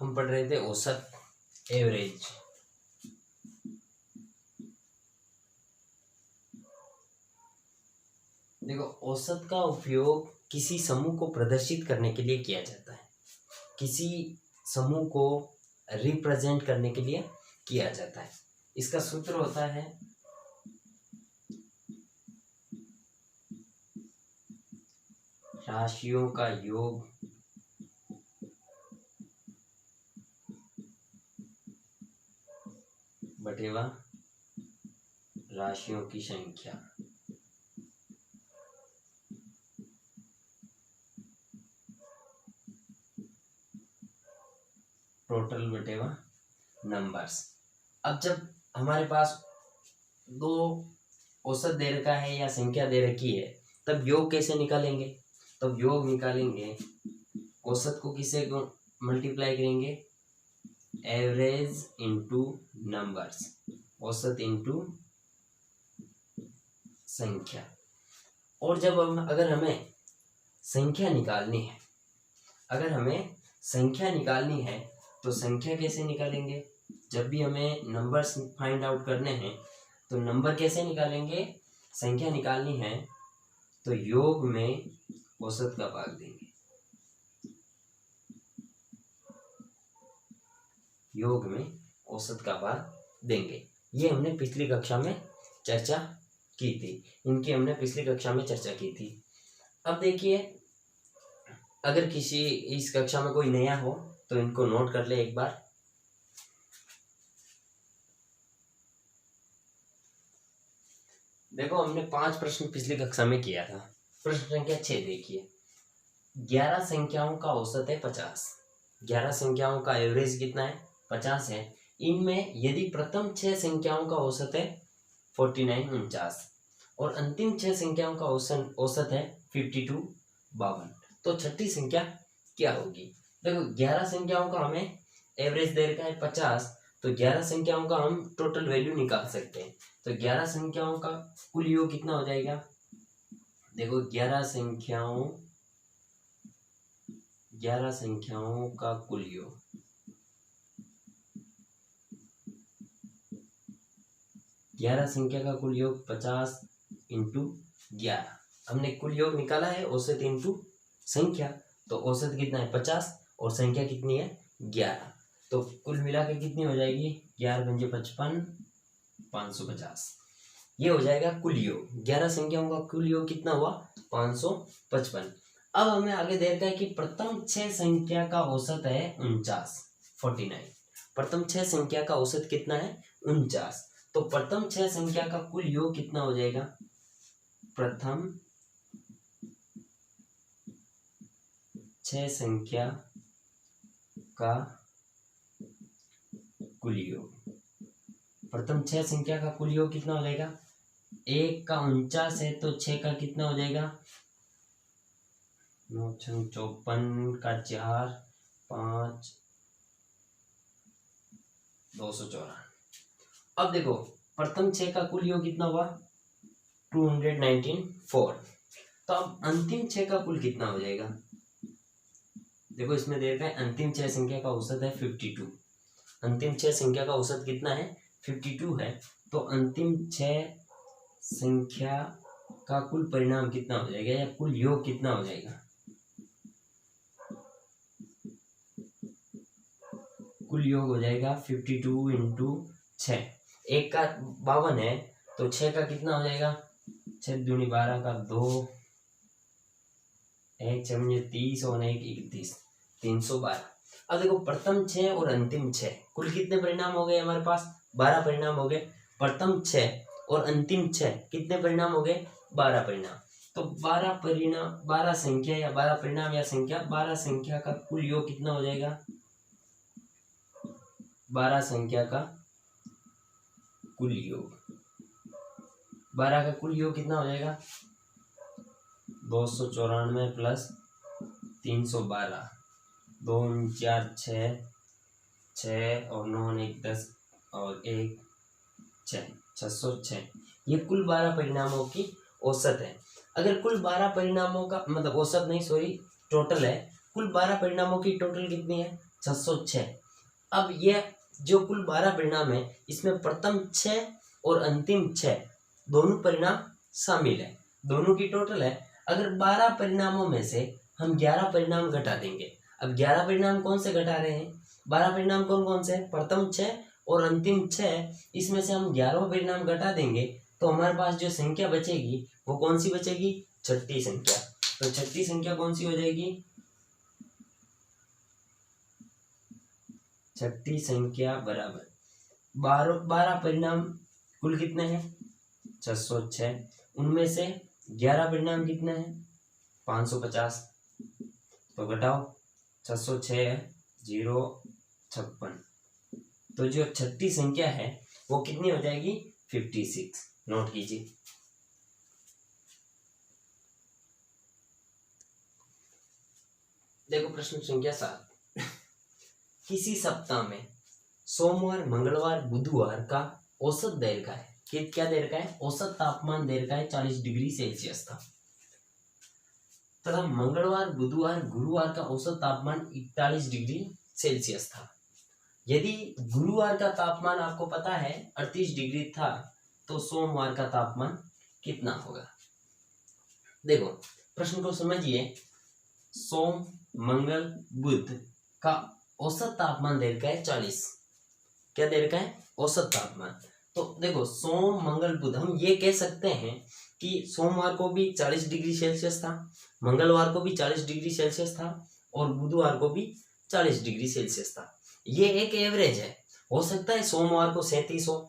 हम पढ़ रहे थे औसत, एवरेज। देखो, औसत का उपयोग किसी समूह को प्रदर्शित करने के लिए किया जाता है, किसी समूह को रिप्रेजेंट करने के लिए किया जाता है। इसका सूत्र होता है राशियों का योग बटेवा राशियों की संख्या। टोटल बटेवा नंबर्स। अब जब हमारे पास दो औसत दे रखा है या संख्या दे रखी है, तब योग कैसे निकालेंगे? तब योग निकालेंगे, औसत को किसे मल्टीप्लाई करेंगे? एवरेज इंटू नंबर्स, औसत इंटू संख्या। और जब अगर हमें संख्या निकालनी है, तो संख्या कैसे निकालेंगे? जब भी हमें नंबर्स फाइंड आउट करने हैं तो नंबर कैसे निकालेंगे? संख्या निकालनी है तो योग में औसत का भाग देंगे, योग में औसत का भाग देंगे। ये हमने पिछली कक्षा में चर्चा की थी। अब देखिए, अगर किसी इस कक्षा में कोई नया हो तो इनको नोट कर ले एक बार। देखो, हमने 5 प्रश्न पिछली कक्षा में किया था। प्रश्न संख्या 6 देखिए, 11 संख्याओं का औसत है 50। 11 संख्याओं का एवरेज कितना है? 50 है। इनमें यदि प्रथम 6 संख्याओं का औसत है 49 और अंतिम 6 संख्याओं का औसत है 52 तो छठी संख्या क्या होगी? देखो, 11 संख्याओं का हमें एवरेज दे रखा है 50, तो 11 संख्याओं का हम टोटल वैल्यू निकाल सकते हैं। तो 11 संख्याओं का कुल योग कितना हो जाएगा? देखो, 11 संख्याओं का कुल योग, 11 संख्या का कुल योग 50 इंटू 11। हमने कुल योग निकाला है औसत इंटू संख्या, तो औसत कितना है? 50 और संख्या कितनी है? 11। तो कुल मिला के कितनी हो जाएगी? 11 पंजे 55, 550। ये हो जाएगा कुल योग। 11 संख्याओं का कुल योग कितना हुआ? 555। अब हमें आगे दे रखा है कि प्रथम 6 संख्या का औसत है 49। प्रथम 6 संख्या का औसत कितना है? 49। तो प्रथम 6 संख्या का कुल योग कितना हो जाएगा? प्रथम 6 संख्या का कुल योग, प्रथम 6 संख्या का कुल योग कितना हो जाएगा? 1 का 49 है तो 6 का कितना हो जाएगा? 9 6 54 का 4 5 254। अब देखो, प्रथम 6 का कुल योग कितना हुआ? 294। तो अब अंतिम 6 का कुल कितना हो जाएगा? देखो, इसमें दे रखा है अंतिम 6 संख्या का औसत है 52। अंतिम 6 संख्या का औसत कितना है? 52 है। तो अंतिम 6 संख्या का कुल परिणाम कितना हो जाएगा या कुल योग कितना हो जाएगा? कुल योग हो जाएगा 52 इंटू 6। 1 का 52 है तो 6 का कितना हो जाएगा? 6 दूनी 12 का 2, 1 6 30 और 1 31, 312। अब देखो, प्रथम 6 और अंतिम 6 कुल कितने परिणाम हो गए हमारे पास? 12 परिणाम हो गए। प्रथम 6 और अंतिम 6 कितने परिणाम हो गए? 12 परिणाम। तो 12 परिणाम, 12 संख्या या 12 परिणाम या संख्या, 12 संख्या का कुल योग कितना हो जाएगा? 12 संख्या का कुल योग, 12 का कुल योग कितना हो जाएगा? 294 प्लस 312, 2 4 6 6 और 9 1 10 और 1 6, 606। ये कुल 12 परिणामों की औसत है। अगर कुल 12 परिणामों का मतलब औसत नहीं, सॉरी, टोटल है। कुल 12 परिणामों की टोटल कितनी है? 606। अब ये जो कुल 12 परिणाम है इसमें प्रथम 6 और अंतिम 6 दोनों परिणाम शामिल है, दोनों की टोटल है। अगर 12 परिणामों में से हम 11 परिणाम घटा देंगे, अब 11 परिणाम कौन से घटा रहे हैं, 12 परिणाम कौन कौन से, प्रथम 6 और अंतिम 6, इसमें से हम 11 परिणाम घटा देंगे तो हमारे पास जो संख्या बचेगी वो कौन सी बचेगी, छठी संख्या। तो छठी संख्या कौन सी हो जाएगी, छठी संख्या बराबर 12 परिणाम कुल कितने हैं 606, उनमें से 11 परिणाम कितने हैं 550, तो घटाओ 606 056, तो जो छठी संख्या है वो कितनी हो जाएगी 56। नोट कीजिए। देखो प्रश्न संख्या 7, किसी सप्ताह में सोमवार मंगलवार बुधवार का औसत देर का है, क्या देर का है, औसत तापमान देर का है 40 डिग्री सेल्सियस था, तथा मंगलवार बुधवार गुरुवार का औसत तापमान 41 डिग्री सेल्सियस था। यदि गुरुवार का तापमान आपको पता है 38 डिग्री था तो सोमवार का तापमान कितना होगा। देखो प्रश्न को समझिए, सोम मंगल बुध का औसत तापमान देर का है 40, क्या देर का है औसत तापमान। तो देखो सोम मंगल बुध हम ये कह सकते हैं कि सोमवार को भी 40 डिग्री सेल्सियस था, मंगलवार को भी 40 डिग्री सेल्सियस था और बुधवार को भी 40 डिग्री सेल्सियस था। ये एक एवरेज है, हो सकता है सोमवार को 37 हो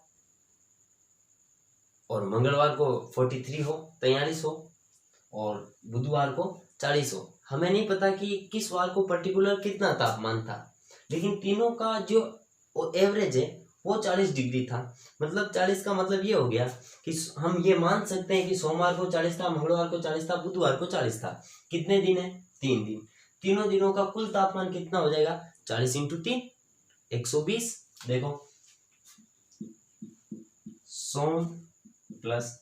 और मंगलवार को 43 हो 43 हो और बुधवार को 40 हो, हमें नहीं पता कि किस वार को पर्टिकुलर कितना तापमान था, लेकिन तीनों का जो एवरेज है वो 40 डिग्री था। मतलब 40 का मतलब ये हो गया कि हम ये मान सकते हैं कि सोमवार को 40 था, मंगलवार को 40 था, बुधवार को 40 था। कितने दिन है 3 दिन, तीनों दिनों का कुल तापमान कितना हो जाएगा 40 × 3 120। देखो सोम प्लस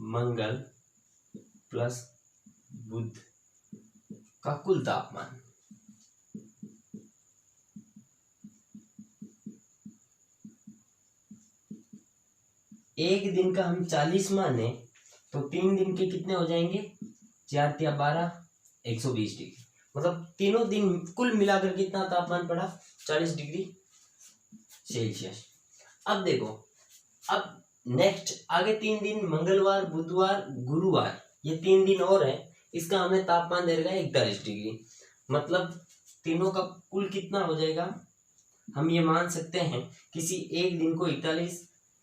मंगल प्लस बुध का कुल तापमान, एक दिन का हम 40 माने तो 3 दिन के कितने हो जाएंगे 4 × 12 120 डिग्री, मतलब तीनों दिन कुल मिलाकर कितना तापमान पड़ा 40 डिग्री सेल्सियस। अब देखो, अब नेक्स्ट आगे 3 दिन मंगलवार बुधवार गुरुवार, ये 3 दिन और है, इसका हमें तापमान दे रहा है 41 डिग्री, मतलब तीनों का कुल कितना हो जाएगा, हम ये मान सकते हैं किसी एक दिन को 41,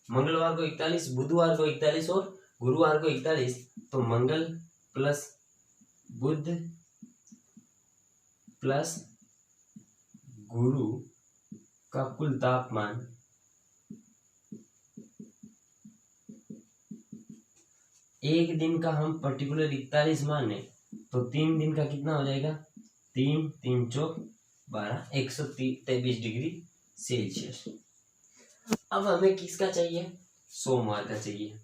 मंगलवार को 41, बुधवार को 41 और गुरुवार को 41, तो मंगल प्लस बुध प्लस गुरु का कुल तापमान एक दिन का हम पर्टिकुलर 41 माने तो 3 दिन का कितना हो जाएगा 3 3 चौक 12 123 डिग्री सेल्सियस। अब हमें किसका चाहिए सोमवार का चाहिए,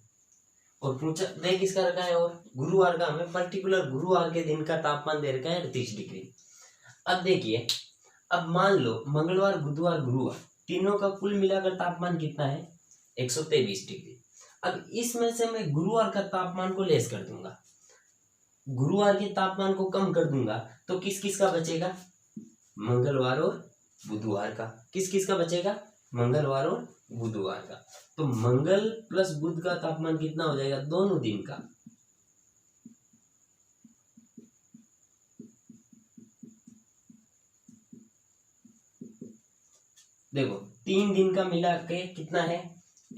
और पूछा दे किसका रखा है, और गुरुवार का हमें पर्टिकुलर गुरुवार के दिन का तापमान दे रखा है 38 डिग्री। अब देखिए, अब मान लो मंगलवार बुधवार गुरुवार तीनों का कुल मिलाकर तापमान कितना है 123 डिग्री। अब इसमें से मैं गुरुवार का तापमान को लेस कर दूंगा, गुरुवार के तापमान को कम कर दूंगा, तो किस किस का बचेगा मंगलवार और बुधवार का, किस किस का बचेगा मंगलवार और बुधवार का। तो मंगल प्लस बुध का तापमान कितना हो जाएगा दोनों दिन का, देखो 3 दिन का मिला के कितना है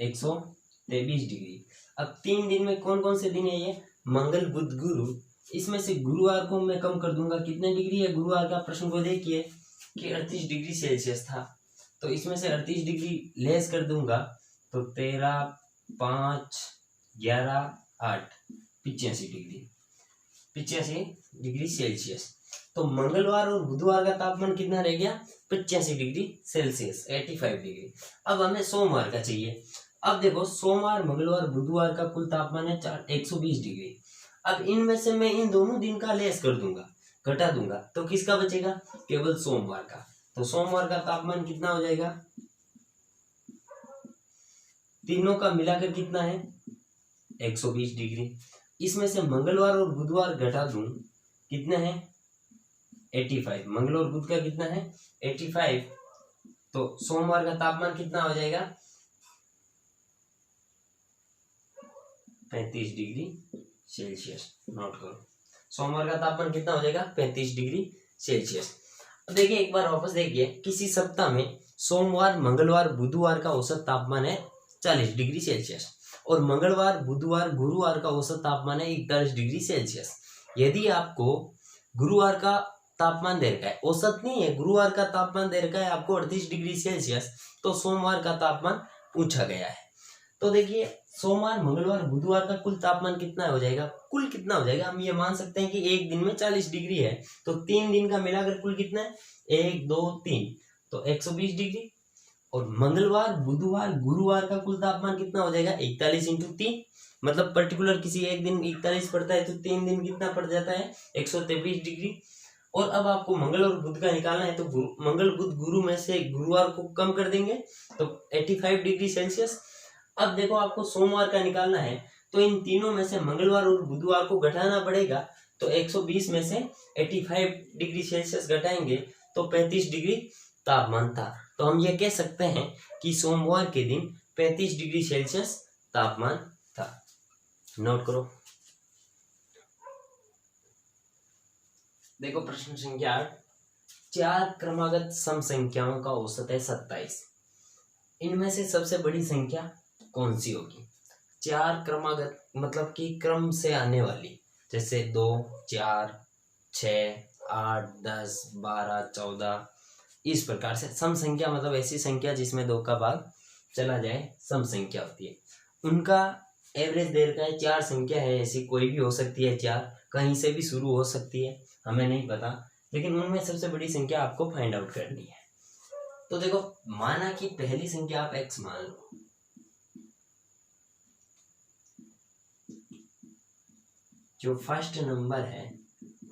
123 डिग्री। अब 3 दिन में कौन कौन से दिन है, ये मंगल बुध गुरु, इसमें से गुरुवार को मैं कम कर दूंगा, कितने डिग्री है गुरुवार का, प्रश्न को देखिए कि 38 डिग्री सेल्सियस था, तो इसमें से 38 डिग्री लेस कर दूंगा तो 13 5 11 8 85 डिग्री सेल्सियस। तो मंगलवार और बुधवार का तापमान कितना रह गया 85 डिग्री सेल्सियस 85 डिग्री। अब हमें सोमवार का चाहिए। अब देखो सोमवार मंगलवार बुधवार का कुल तापमान है 120 डिग्री। अब इनमें से मैं इन दोनों दिन का लेस कर दूंगा, घटा दूंगा, तो किसका बचेगा केवल सोमवार का। तो सोमवार का तापमान कितना हो जाएगा, तीनों का मिलाकर कितना है 120 डिग्री। इसमें से मंगलवार और बुधवार घटा दूं कितना है 85, मंगल और बुध का कितना है 85, तो सोमवार का तापमान कितना हो जाएगा 35 डिग्री सेल्सियस। नोट करो, सोमवार का तापमान कितना हो जाएगा 35 डिग्री सेल्सियस। अब देखिए एक बार वापस देखिए, किसी सप्ताह में सोमवार मंगलवार बुधवार का औसत तापमान है 40 डिग्री सेल्सियस और मंगलवार बुधवार गुरुवार का औसत तापमान है 41 डिग्री सेल्सियस। यदि आपको गुरुवार का तापमान दे रखा है, औसत नहीं है, गुरुवार का तापमान दे रखा है आपको 38 डिग्री सेल्सियस, तो सोमवार का तापमान पूछा गया है। तो देखिए सोमवार मंगलवार बुधवार का कुल तापमान कितना हो जाएगा, कुल कितना हो जाएगा, हम ये मान सकते हैं कि एक दिन में 40 डिग्री है, तो 3 दिन का मिलाकर कुल कितना है 1 2 3, तो 120 डिग्री। और मंगलवार बुधवार गुरुवार का कुल तापमान कितना हो जाएगा 41 × 3, मतलब पर्टिकुलर किसी एक दिन 41 पड़ता है तो 3 दिन कितना पड़ जाता है 123 डिग्री। और अब आपको मंगल और बुध का निकालना है, तो मंगल बुध गुरु में से गुरुवार को कम कर देंगे तो 85 डिग्री सेल्सियस। अब देखो आपको सोमवार का निकालना है, तो इन तीनों में से मंगलवार और बुधवार को घटाना पड़ेगा, तो 120 में से 85 डिग्री सेल्सियस घटाएंगे तो 35 डिग्री तापमान था। तो हम ये कह सकते हैं कि सोमवार के दिन 35 डिग्री सेल्सियस तापमान था। नोट करो। देखो प्रश्न संख्या 8, 4 क्रमागत सम संख्याओं का औसत है 27, इनमें से सबसे बड़ी संख्या कौन सी होगी। 4 क्रमागत मतलब कि क्रम से आने वाली, जैसे 2 4 6 8 10 12 14, इस प्रकार से सम संख्या मतलब ऐसी संख्या जिसमें 2 का भाग चला जाए, सम संख्या होती है। उनका एवरेज दे रखा है, 4 संख्या है ऐसी, कोई भी हो सकती है, 4 कहीं से भी शुरू हो सकती है, हमें नहीं पता, लेकिन उनमें सबसे बड़ी संख्या आपको फाइंड आउट करनी है। तो देखो माना कि पहली संख्या आप x मान लो, जो फर्स्ट नंबर है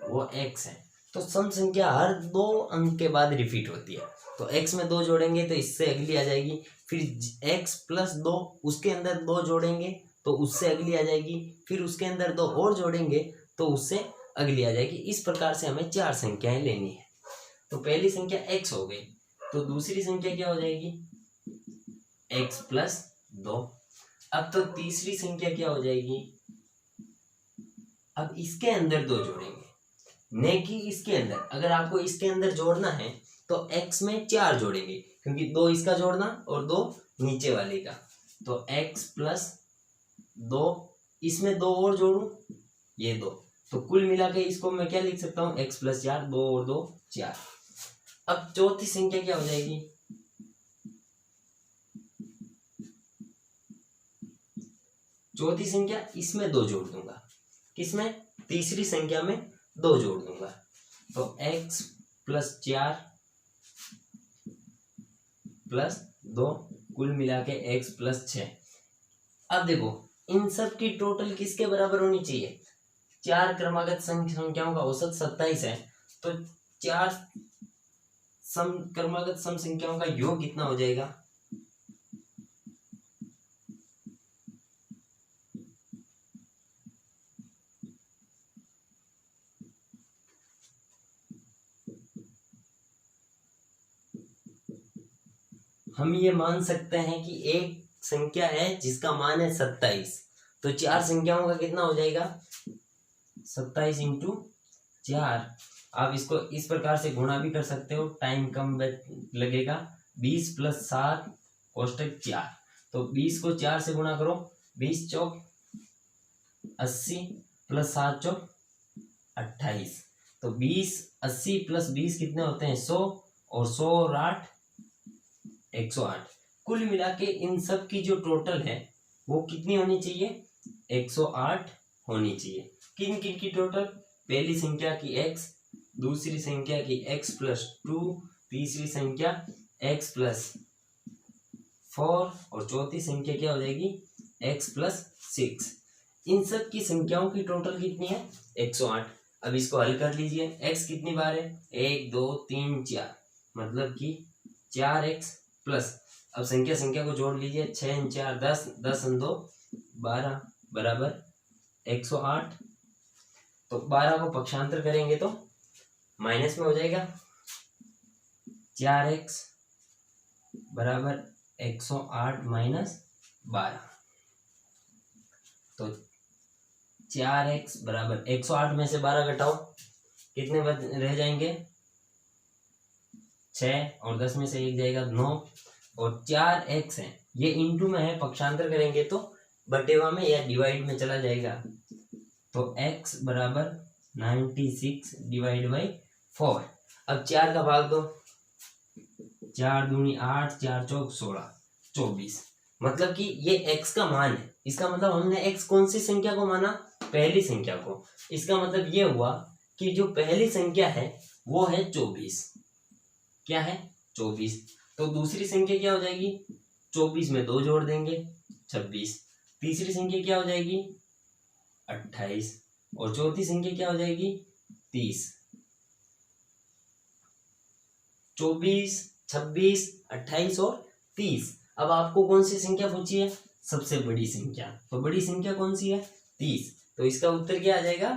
वो x है, तो सम संख्या हर 2 अंक के बाद रिपीट होती है, तो x में 2 जोड़ेंगे तो इससे अगली आ जाएगी, फिर x + 2 उसके अंदर 2 जोड़ेंगे तो उससे अगली आ जाएगी, फिर उसके अंदर 2 और जोड़ेंगे तो उससे अगली आ जाएगी। इस प्रकार से हमें 4 संख्याएं लेनी है। तो पहली संख्या x हो गई, तो दूसरी संख्या क्या हो जाएगी x + 2। अब तो तीसरी संख्या क्या हो जाएगी, अब इसके अंदर 2 जोड़ेंगे, न कि इसके अंदर। अगर आपको इसके अंदर जोड़ना है तो x में 4 जोड़ेंगे, क्योंकि 2 इसका जोड़ना और 2 नीचे वाले का, तो x + 2, इसमें 2 और जोड़ू ये 2, तो कुल मिला के इसको मैं क्या लिख सकता हूँ x + 4, 2 और 2 4। अब चौथी संख्या क्या हो जाएगी, चौथी संख्या इसमें 2 जोड़ दूंगा, किसमें तीसरी संख्या में 2 जोड़ दूंगा, तो x + 4 + 2 कुल मिला के x + 6। अब देखो इन सब की टोटल किसके बराबर होनी चाहिए, 4 क्रमागत संख्याओं का औसत 27 है, तो 4 क्रमागत सम संख्याओं का योग कितना हो जाएगा, हम ये मान सकते हैं कि एक संख्या है जिसका मान है 27, तो 4 संख्याओं का कितना हो जाएगा 27 × 4। आप इसको इस प्रकार से गुणा भी कर सकते हो, टाइम कम लगेगा। 20 + 7 कोष्टक 4, तो 20 को 4 से गुणा करो, 20 चौक 80 + 7 चौक 28, तो 20 80 + 20 कितने होते हैं 100, और 100 और 8 108। कुल मिला के इन सब की जो टोटल है वो कितनी होनी चाहिए 108 होनी चाहिए। किन किन की टोटल, पहली संख्या की x, दूसरी संख्या की x + 2, तीसरी संख्या x + 4 और चौथी संख्या क्या हो जाएगी x + 6। इन सब की संख्याओं की टोटल कितनी है 108। अब इसको हल कर लीजिए, x कितनी बार है 1 2 3 4, मतलब कि 4x प्लस, अब संख्या संख्या को जोड़ लीजिए, 6 4 10, 10 2 12 बराबर 108। तो 12 को पक्षांतर करेंगे तो माइनस में हो जाएगा, 4x बराबर 108 माइनस 12। तो 4x बराबर 108 में से 12 घटाओ, कितने रह जाएंगे, 6 और 10 में से 1 जाएगा 9, और 4x है, ये इंटू में है, पक्षांतर करेंगे तो बटेवा में या डिवाइड में चला जाएगा। तो x बराबर 96 डिवाइड बाई 4। अब 4 का भाग दो, 4 दूनी 8, 4 चौक 16, 24। मतलब कि ये x का मान है, इसका मतलब हमने x कौन सी संख्या को माना, पहली संख्या को। इसका मतलब ये हुआ कि जो पहली संख्या है वो है 24। क्या है, 24। तो दूसरी संख्या क्या हो जाएगी, 24 में 2 जोड़ देंगे 26। तीसरी संख्या क्या हो जाएगी, 28, और चौथी संख्या क्या हो जाएगी, 30। 24, 26, 28 और 30। अब आपको कौन सी संख्या पूछी है, सबसे बड़ी संख्या। तो बड़ी संख्या कौन सी है, 30। तो इसका उत्तर क्या आ जाएगा,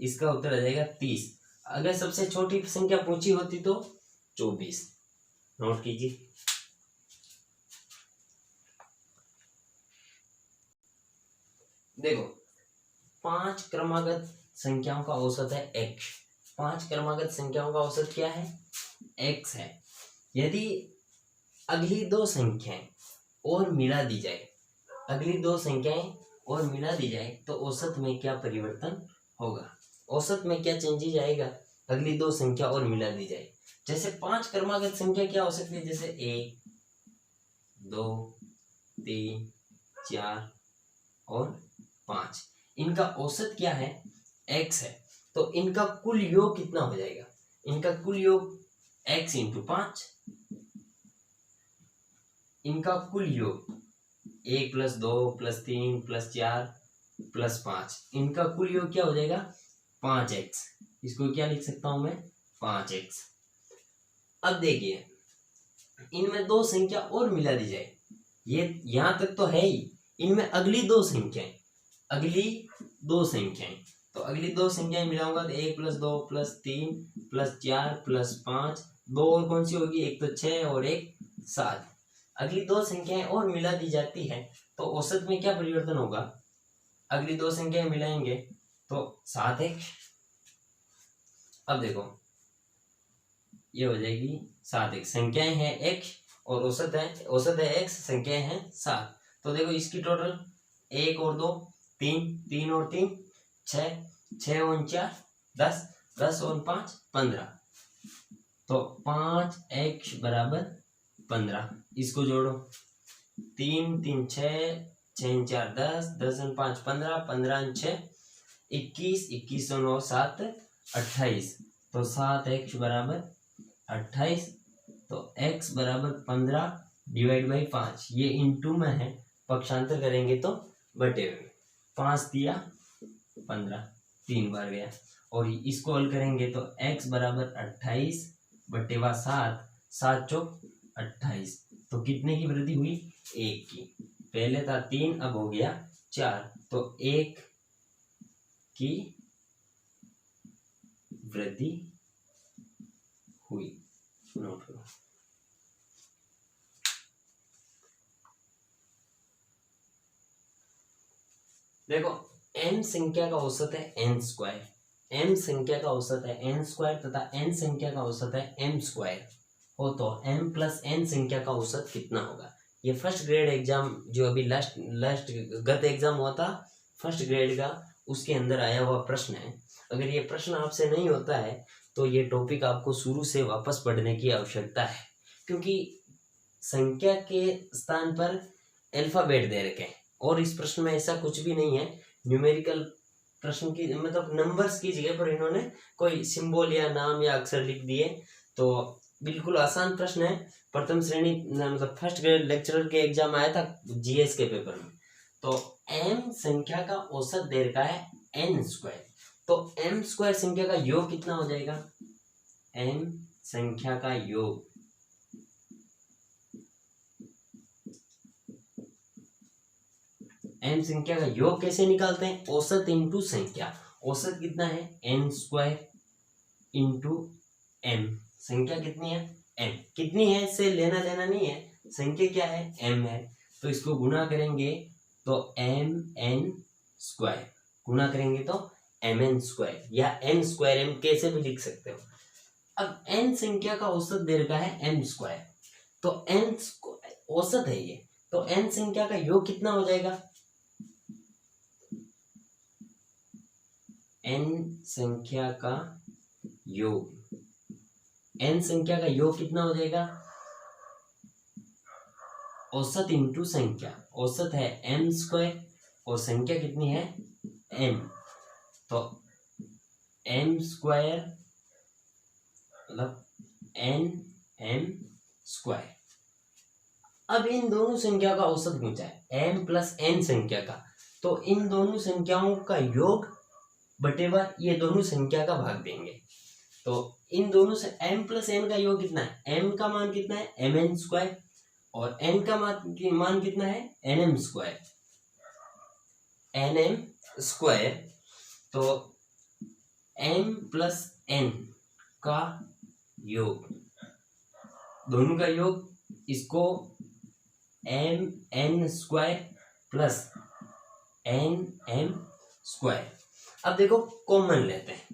इसका उत्तर आ जाएगा 30। अगर सबसे छोटी संख्या पूछी होती तो 24। नोट कीजिए। देखो 5 क्रमागत संख्याओं का औसत है x। 5 क्रमागत संख्याओं का औसत क्या है, x है। यदि अगली दो संख्याएं और मिला दी जाए, अगली दो संख्याएं और मिला दी जाए तो औसत में क्या परिवर्तन होगा, औसत में क्या चेंजेज आएगा, अगली दो संख्या और मिला दी जाए। जैसे 5 क्रमागत संख्या क्या हो सकती है, जैसे 1 2 3 4 और 5। इनका औसत क्या है, x है। तो इनका कुल योग कितना हो जाएगा, इनका कुल योग x इंटू 5। इनका कुल योग 1 प्लस 2 प्लस 3 प्लस 4 प्लस 5, इनका कुल योग क्या हो जाएगा, 5x। इसको क्या लिख सकता हूं मैं, 5x। अब देखिए इनमें दो संख्या और मिला दी जाए, ये यहां तक तो है ही, इनमें अगली दो संख्याएं, अगली दो संख्याएं, तो अगली दो संख्याएं मिलाऊंगा तो 1 प्लस 2 प्लस 3 प्लस 4 प्लस 5, दो और कौन सी होगी, एक तो 6 और एक 7। अगली दो संख्याएं और मिला दी जाती है तो औसत में क्या परिवर्तन होगा, अगली दो संख्याएं मिलाएंगे तो 7x। अब देखो ये हो जाएगी 7x, संख्याएं हैं x और औसत है x, संख्याएं हैं 7। तो देखो इसकी टोटल 1 और 2 3, 3 और 3 6, 6 और 4 10, 10 और 5 15। तो 5x बराबर 15। इसको जोड़ो, 3 3 6, 6 4 10, 10 और 5 15, 15 और 6 21, 21 और 9 7 28। तो 7x बराबर 28। तो x बराबर 15 डिवाइड बाई 5, ये इंटू में है, पक्षांतर करेंगे तो बटे में, 5 दिया 15, 3 बार गया, और इसको हल करेंगे तो x बराबर 28 बटेवा 7, 7 चौक 28। तो कितने की वृद्धि हुई, 1 की। पहले था 3, अब हो गया 4, तो 1 की वृद्धि हुई। नोट करो। देखो n संख्या का औसत है n स्क्वायर, m संख्या का औसत है n स्क्वायर तथा n संख्या का औसत है m स्क्वायर हो, तो m प्लस n संख्या का औसत कितना होगा। ये फर्स्ट ग्रेड एग्जाम जो अभी लास्ट गत एग्जाम हुआ था फर्स्ट ग्रेड का, उसके अंदर आया हुआ प्रश्न है। अगर ये प्रश्न आपसे नहीं होता है तो ये टॉपिक आपको शुरू से वापस पढ़ने की आवश्यकता है, क्योंकि संख्या के स्थान पर अल्फाबेट दे रखे हैं और इस प्रश्न में ऐसा कुछ भी नहीं है। न्यूमेरिकल प्रश्न की मतलब नंबर्स की जगह पर इन्होंने कोई सिंबल या नाम या अक्षर लिख दिए, तो बिल्कुल आसान प्रश्न है। प्रथम श्रेणी मतलब फर्स्ट ग्रेड लेक्चरर के एग्जाम आया था जीएस के पेपर में। तो m संख्या का औसत दे रखा है n स्क्वायर, तो m स्क्वायर संख्या का योग कितना हो जाएगा, m संख्या का योग m संख्या का योग कैसे निकालते हैं? औसत इंटू संख्या। औसत कितना है? n square into m। संख्या कितनी है? m। कितनी है इससे लेना देना नहीं है, संख्या क्या है? m है। तो इसको गुणा करेंगे तो m n स्क्वायर, गुणा करेंगे तो m n स्क्वायर, या n स्क्वायर m कैसे भी लिख सकते हो। अब n संख्या का औसत दे रखा है m स्क्वायर, तो n औसत है ये, तो n संख्या का योग कितना हो जाएगा? n संख्या का योग, n संख्या का योग कितना हो जाएगा? औसत इंटू संख्या। औसत है m स्क्वायर और संख्या कितनी है? n, तो m स्क्वायर मतलब n m स्क्वायर। अब इन दोनों संख्या का औसत पूछा है m प्लस n संख्या का, तो इन दोनों संख्याओं का योग बटेवा ये दोनों संख्या का भाग देंगे। तो इन दोनों से m प्लस n का योग कितना है? m का मान कितना है? mn स्क्वायर, और n का मान कितना है? nm square, nm square. तो m प्लस n का योग, दोनों का योग, इसको m n square plus n m square. अब देखो कॉमन लेते हैं,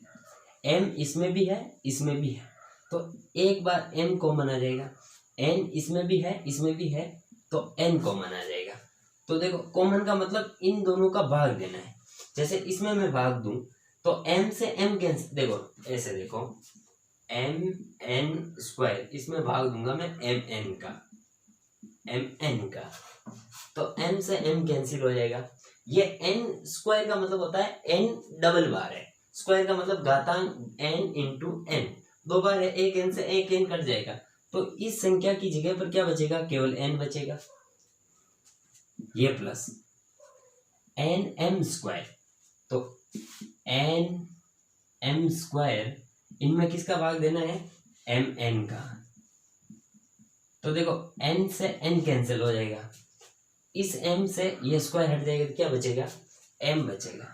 m इसमें भी है इसमें भी है, तो एक बार m कॉमन आ जाएगा, n इसमें भी है इसमें भी है, तो n कॉमन आ जाएगा। तो देखो कॉमन का मतलब इन दोनों का भाग देना है। जैसे इसमें मैं भाग दूं तो m से m कैंसिल, देखो ऐसे देखो m n स्क्वायर, इसमें भाग दूंगा मैं m n का, तो m से m कैंसिल हो जाएगा। ये n स्क्वायर का मतलब होता है n डबल बार है, स्क्वायर का मतलब घातांक n इंटू n, दो बार है, एक n से एक n कट जाएगा, तो इस संख्या की जगह पर क्या बचेगा? केवल n बचेगा, ये प्लस n m स्क्वायर, तो n m स्क्वायर, इनमें किसका भाग देना है? m n का। तो देखो n से n कैंसिल हो जाएगा, इस m से ये स्क्वायर हट जाएगा, तो क्या बचेगा? m बचेगा।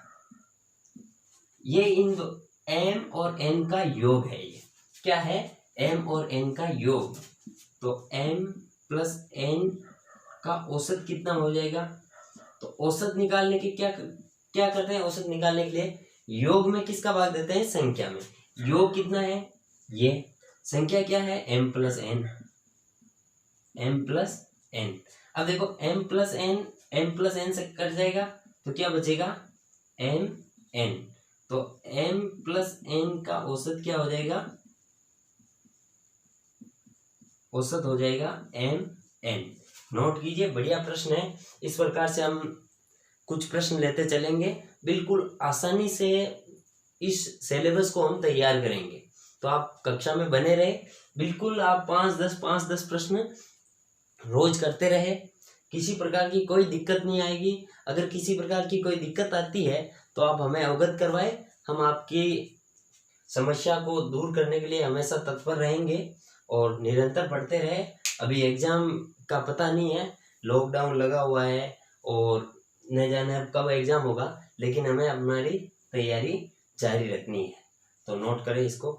ये इन दो m और n का योग है, ये क्या है? m और n का योग। तो m प्लस n का औसत कितना हो जाएगा? तो औसत निकालने के क्या करते हैं? औसत निकालने के लिए योग में किसका भाग देते हैं? संख्या में। योग कितना है? ये संख्या क्या है? m plus n, m plus n। अब देखो m प्लस n से कट जाएगा, तो क्या बचेगा? m n। तो m प्लस n का औसत क्या हो जाएगा? औसत हो जाएगा m n। नोट कीजिए, बढ़िया प्रश्न है। इस प्रकार से हम कुछ प्रश्न लेते चलेंगे, बिल्कुल आसानी से इस सिलेबस को हम तैयार करेंगे। तो आप कक्षा में बने रहे, बिल्कुल आप 5-10 प्रश्न रोज करते रहे, किसी प्रकार की कोई दिक्कत नहीं आएगी। अगर किसी प्रकार की कोई दिक्कत आती है तो आप हमें अवगत करवाएं, हम आपकी समस्या को दूर करने के लिए हमेशा तत्पर रहेंगे और निरंतर पढ़ते रहे। अभी एग्जाम का पता नहीं है, लॉकडाउन लगा हुआ है और न जाने अब कब एग्जाम होगा, लेकिन हमें हमारी तैयारी जारी रखनी है। तो नोट करें इसको।